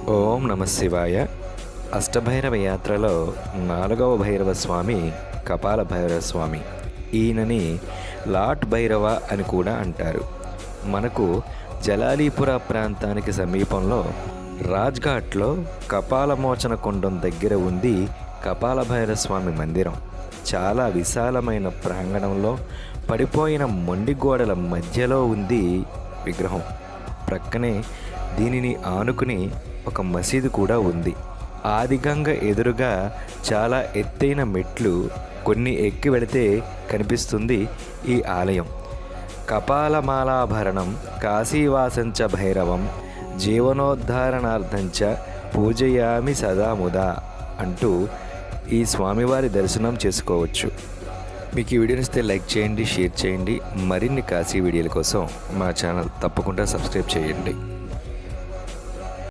ఓం నమ శివాయ. అష్టభైరవ యాత్రలో 4వ భైరవ స్వామి కపాల భైరవ స్వామి. ఈయనని లాట్ భైరవ అని కూడా అంటారు. మనకు జలాలీపుర ప్రాంతానికి సమీపంలో రాజ్ఘాట్లో కపాలమోచన కొండం దగ్గర ఉంది కపాల భైరవ స్వామి మందిరం. చాలా విశాలమైన ప్రాంగణంలో పడిపోయిన మొండి గోడల మధ్యలో ఉంది విగ్రహం. ప్రక్కనే దీనిని ఆనుకుని ఒక మసీదు కూడా ఉంది. ఆదిగంగ ఎదురుగా చాలా ఎత్తైన మెట్లు కొన్ని ఎక్కి వెళితే కనిపిస్తుంది ఈ ఆలయం. కపాలమాలాభరణం కాశీవాసంచ భైరవం జీవనోద్ధారణార్థంచ పూజయామి సదాముదా అంటూ ఈ స్వామివారి దర్శనం చేసుకోవచ్చు. మీకు ఈ వీడియో నచ్చితే లైక్ చేయండి, షేర్ చేయండి. మరిన్ని కాశీ వీడియోల కోసం మా ఛానల్ తప్పకుండా సబ్స్క్రైబ్ చేయండి.